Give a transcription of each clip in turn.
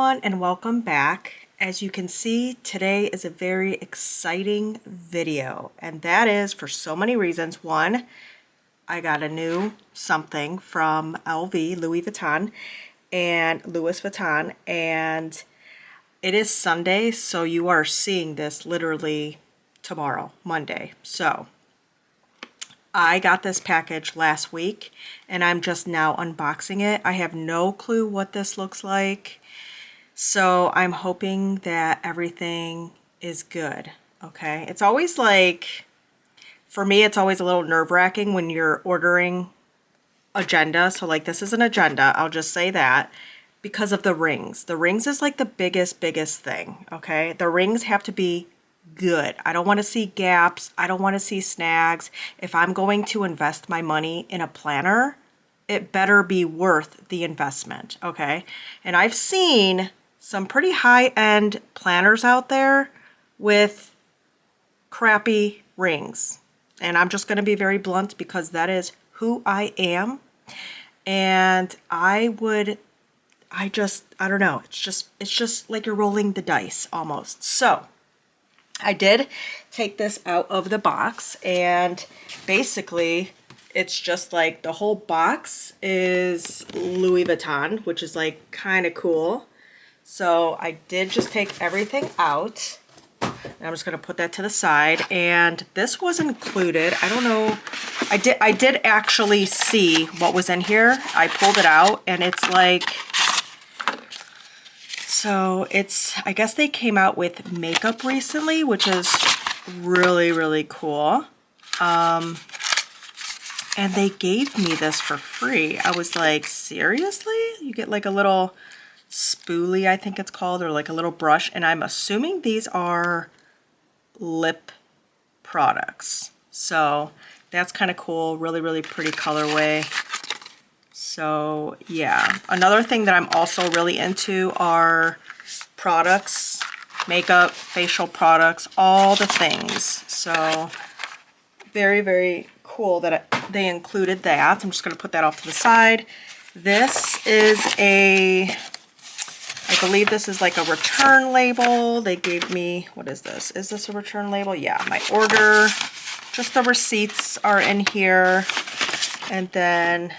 everyone, and welcome back. As you can see, today is a very exciting video, and that is for so many reasons. One, I got a new something from Louis Vuitton, and it is Sunday, so you are seeing this literally tomorrow, Monday. So I got this package last week and I'm just now unboxing it. I have no clue what this looks like. So I'm hoping that everything is good. Okay. It's always like, for me, it's always a little nerve-wracking when you're ordering agenda. So like this is an agenda. I'll just say that because of the rings. The rings is like the biggest thing. Okay. The rings have to be good. I don't want to see gaps. I don't want to see snags. If I'm going to invest my money in a planner, it better be worth the investment, okay? And I've seen some pretty high-end planners out there with crappy rings. And I'm just going to be very blunt because that is who I am. And I don't know. It's just like you're rolling the dice almost. So I did take this out of the box, and basically it's just like the whole box is Louis Vuitton, which is like kind of cool. So I did just take everything out, and I'm just going to put that to the side. And this was included. I don't know. I did actually see what was in here. I pulled it out, and it's like, so it's, I guess they came out with makeup recently, which is really cool. And they gave me this for free. I was like, seriously? You get like a little spoolie, I think it's called, or like a little brush. And I'm assuming these are lip products. So that's kind of cool. Really pretty colorway. So yeah, another thing that I'm also really into are products, makeup, facial products, all the things. So very cool that they included that. I'm just going to put that off to the side. This is I believe this is like a return label. They gave me, what is this? Is this a return label? Yeah, my order, just the receipts are in here. And then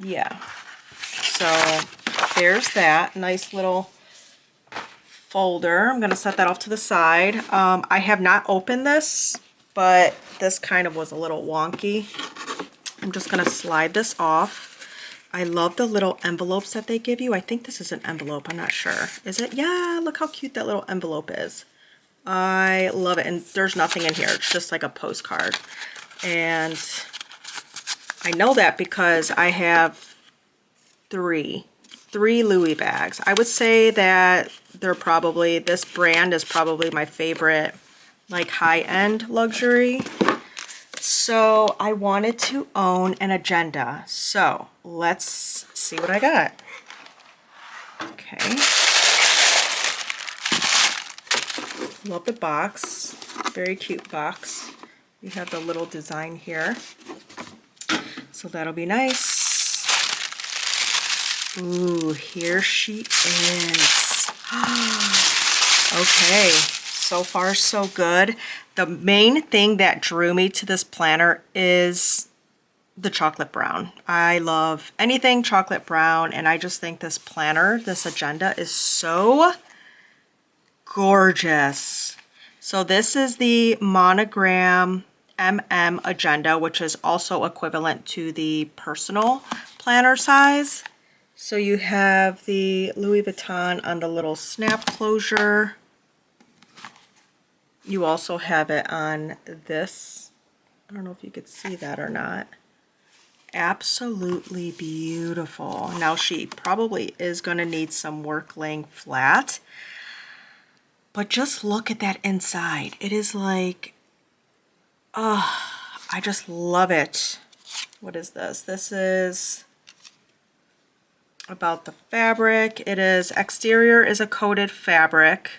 yeah, so there's that nice little folder. I'm going to set that off to the side. I have not opened this, but this kind of was a little wonky. I'm just going to slide this off. I love the little envelopes that they give you. I think this is an envelope. I'm not sure. Is it? Yeah, look how cute that little envelope is. I love it. And there's nothing in here. It's just like a postcard. And I know that because I have three Louis bags. I would say that they're probably, this brand is probably my favorite, like high-end luxury. So I wanted to own an agenda. So let's see what I got. Okay. Love the box. Very cute box. We have the little design here. So that'll be nice. Ooh, here she is. Okay, so far so good. The main thing that drew me to this planner is the chocolate brown. I love anything chocolate brown, and I just think this planner, this agenda, is so gorgeous. So this is the Monogram MM agenda, which is also equivalent to the personal planner size. So you have the Louis Vuitton on the little snap closure. You also have it on this. I don't know if you could see that or not. Absolutely beautiful. Now she probably is going to need some work laying flat. But just look at that inside. It is like, oh, I just love it. What is this? This is about the fabric. It is, exterior is a coated fabric,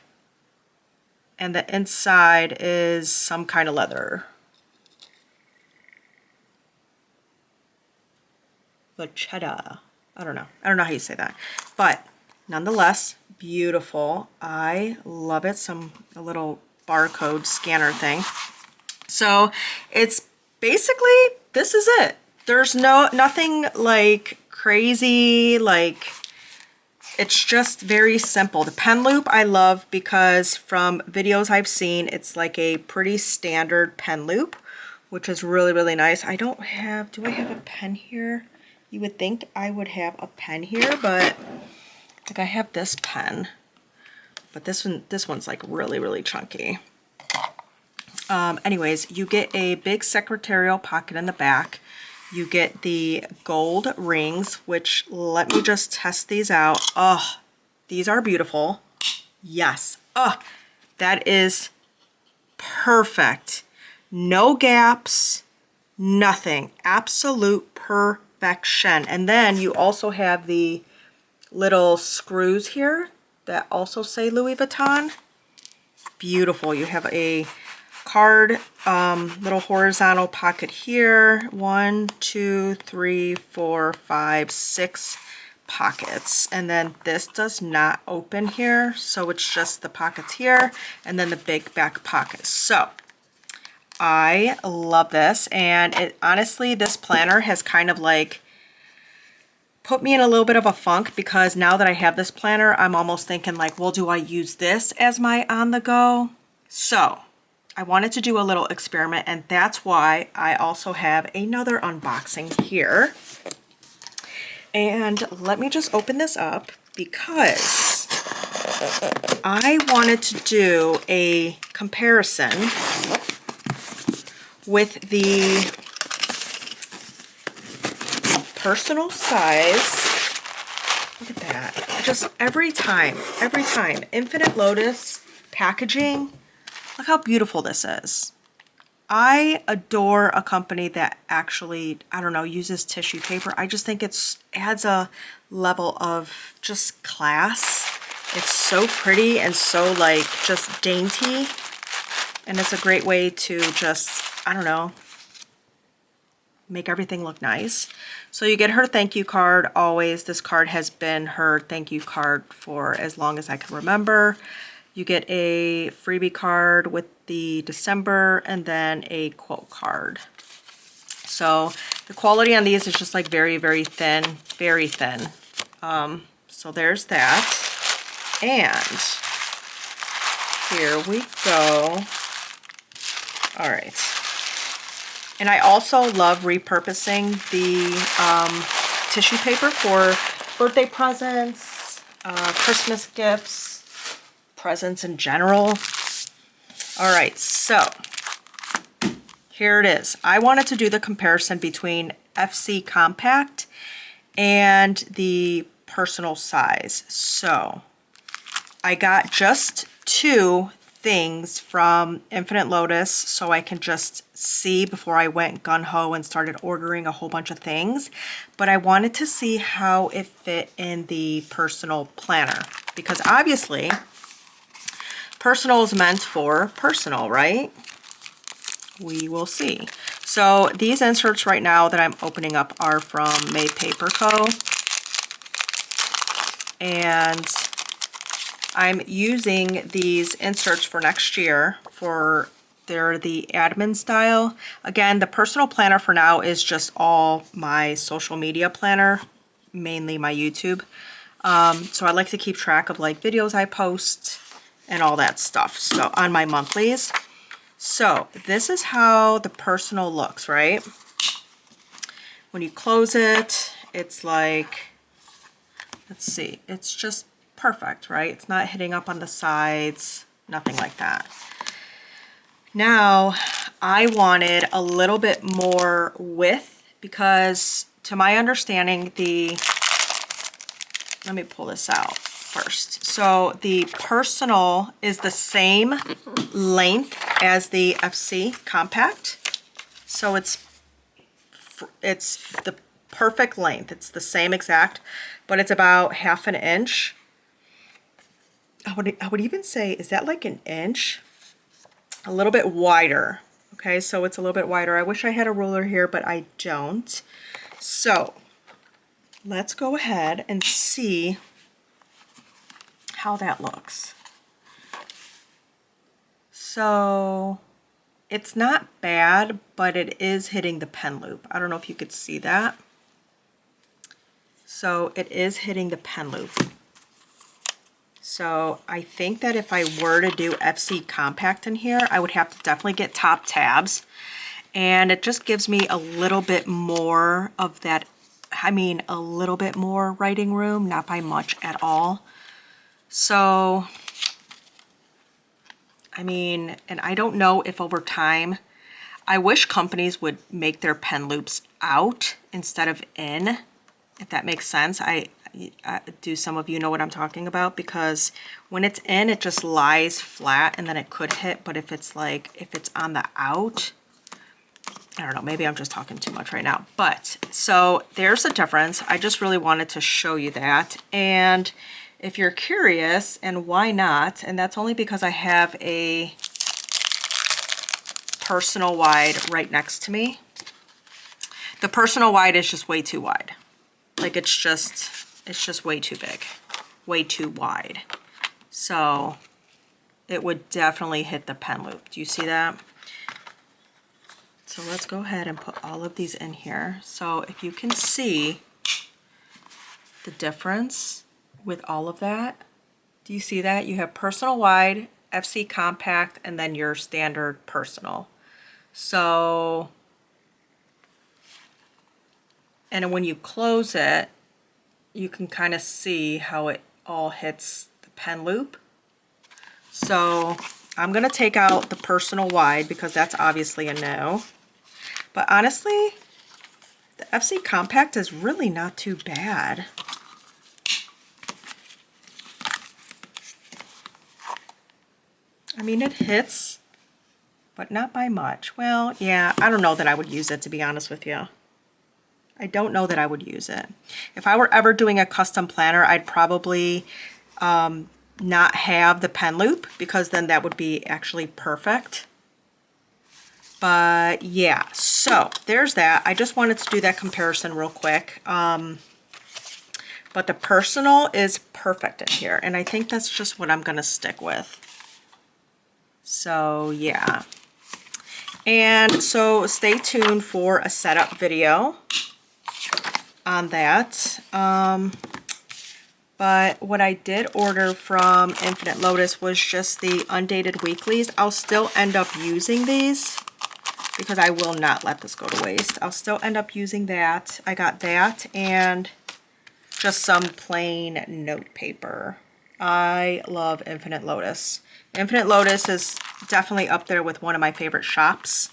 and the inside is some kind of leather. Vachetta. I don't know how you say that, but nonetheless, beautiful. I love it. A little barcode scanner thing. So it's basically, this is it. There's nothing like crazy, like it's just very simple. The pen loop I love because from videos I've seen, it's like a pretty standard pen loop, which is really, really nice. I don't have, do I have a pen here? You would think I would have a pen here, but like I have this pen, but this one's like really, really chunky. Anyways, you get a big secretarial pocket in the back. You get the gold rings, which let me just test these out. Oh, these are beautiful. Yes. Oh, that is perfect. No gaps, nothing. Absolute perfection. And then you also have the little screws here that also say Louis Vuitton. Beautiful. You have a card, little horizontal pocket here. 1, 2, 3, 4, 5, 6 pockets. And then this does not open here, so it's just the pockets here and then the big back pockets. So I love this, and it honestly, this planner has kind of like put me in a little bit of a funk, because now that I have this planner, I'm almost thinking like, well, do I use this as my on the go? So I wanted to do a little experiment, and that's why I also have another unboxing here. And let me just open this up, because I wanted to do a comparison with the personal size. Look at that. Just every time, Infinite Lotus packaging. Look how beautiful this is. I adore a company that actually, I don't know, uses tissue paper. I just think it adds a level of just class. It's so pretty and so like just dainty. And it's a great way to just, I don't know, make everything look nice. So you get her thank you card always. This card has been her thank you card for as long as I can remember. You get a freebie card with the December, and then a quote card. So the quality on these is just like very, very thin, very thin. So there's that. And here we go. All right. And I also love repurposing the tissue paper for birthday presents, Christmas gifts, presents in general. All right, so here it is. I wanted to do the comparison between FC Compact and the personal size. So I got just 2 things from Infinite Lotus so I can just see before I went gung-ho and started ordering a whole bunch of things. But I wanted to see how it fit in the personal planner, because obviously personal is meant for personal, right? We will see. So these inserts right now that I'm opening up are from May Paper Co. And I'm using these inserts for next year they're the admin style. Again, the personal planner for now is just all my social media planner, mainly my YouTube. So I like to keep track of like videos I post and all that stuff. So on my monthlies. So this is how the personal looks, right? When you close it, it's like, let's see, it's just perfect, right? It's not hitting up on the sides, nothing like that. Now, I wanted a little bit more width, because to my understanding, let me pull this out first. So the personal is the same length as the FC Compact. So it's the perfect length. It's the same exact, but it's about 1/2 inch. I would even say, is that like an inch? A little bit wider. Okay, so it's a little bit wider. I wish I had a ruler here, but I don't. So let's go ahead and see how that looks. So it's not bad, but it is hitting the pen loop. I don't know if you could see that. So it is hitting the pen loop. So I think that if I were to do FC Compact in here, I would have to definitely get top tabs. And it just gives me a little bit more of that, I mean, a little bit more writing room, not by much at all. So, I mean, and I don't know if over time, I wish companies would make their pen loops out instead of in, if that makes sense. Do some of you know what I'm talking about? Because when it's in, it just lies flat and then it could hit. But if it's like, if it's on the out, I don't know, maybe I'm just talking too much right now. But so there's a difference. I just really wanted to show you that. And if you're curious, and why not, and that's only because I have a personal wide right next to me. The personal wide is just way too wide. Like it's just way too big, way too wide. So it would definitely hit the pen loop. Do you see that? So let's go ahead and put all of these in here. So if you can see the difference with all of that, do you see that? You have personal wide, FC Compact, and then your standard personal. So, and when you close it, you can kind of see how it all hits the pen loop. So I'm gonna take out the personal wide because that's obviously a no. But honestly, the FC Compact is really not too bad. I mean, it hits, but not by much. Well, yeah, I don't know that I would use it, to be honest with you. I don't know that I would use it. If I were ever doing a custom planner, I'd probably not have the pen loop because then that would be actually perfect. But yeah, so there's that. I just wanted to do that comparison real quick. But the personal is perfect in here, and I think that's just what I'm gonna stick with. So yeah. And so stay tuned for a setup video on that. But what I did order from Infinite Lotus was just the undated weeklies. I'll still end up using these because I will not let this go to waste. I'll still end up using that. I got that and just some plain note paper. I love Infinite Lotus. Infinite Lotus is definitely up there with one of my favorite shops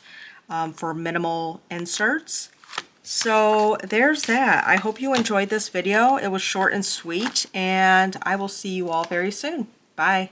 for minimal inserts. So there's that. I hope you enjoyed this video. It was short and sweet, and I will see you all very soon. Bye.